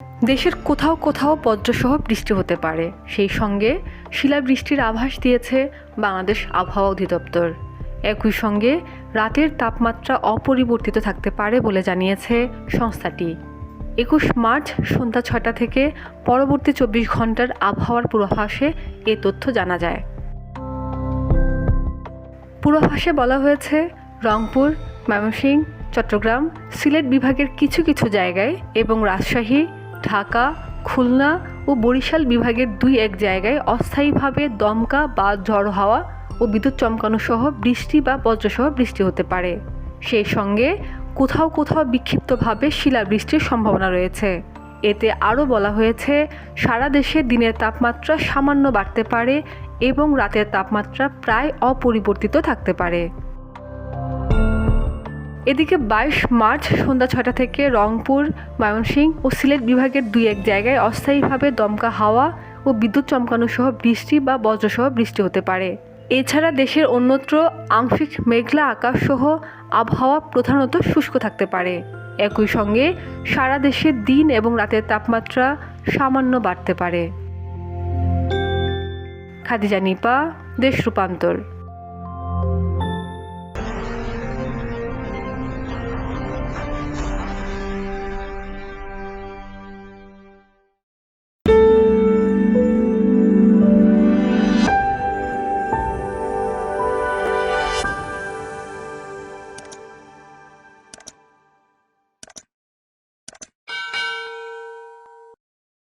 দেশের কোথাও কোথাও বজ্রসহ বৃষ্টি হতে পারে, সেই সঙ্গে শিলাবৃষ্টির আভাস দিয়েছে বাংলাদেশ আবহাওয়া অধিদপ্তর। একই সঙ্গে রাতের তাপমাত্রা অপরিবর্তিত থাকতে পারে বলে জানিয়েছে সংস্থাটি। 21 মার্চ সন্ধ্যা 6টা থেকে পরবর্তী 24 ঘন্টার আবহাওয়ার পূর্বাভাসে এ তথ্য জানা যায়। পূর্বাভাসে বলা হয়েছে, রংপুর, ময়মনসিংহ, চট্টগ্রাম, সিলেট বিভাগের কিছু কিছু জায়গায় এবং রাজশাহী, ঢাকা, খুলনা ও বরিশাল বিভাগের 2-1 জায়গায় অস্থায়ীভাবে দমকা বা ঝড়ো হাওয়া ও বিদ্যুৎ চমকানো সহ বৃষ্টি বা বজ্রসহ বৃষ্টি হতে পারে। সেই সঙ্গে কোথাও কোথাও বিক্ষিপ্তভাবে শিলাবৃষ্টির সম্ভাবনা রয়েছে। এতে আরও বলা হয়েছে, সারা দেশে দিনের তাপমাত্রা সামান্য বাড়তে পারে এবং রাতের তাপমাত্রা প্রায় অপরিবর্তিত থাকতে পারে। এদিকে 22 মার্চ সন্ধ্যা 6টা থেকে রংপুর, ময়মনসিংহ ও সিলেট বিভাগের 2-1 জায়গায় অস্থায়ীভাবে দমকা হাওয়া ও বিদ্যুৎ চমকানো সহ বৃষ্টি বা বজ্রসহ বৃষ্টি হতে পারে। এছাড়া দেশের অন্যত্র আংশিক মেঘলা আকাশ সহ আবহাওয়া প্রধানত শুষ্ক থাকতে পারে। একই সঙ্গে সারা দেশে দিন এবং রাতের তাপমাত্রা সামান্য বাড়তে পারে। খাদিজা নিপা, দেশ রূপান্তর।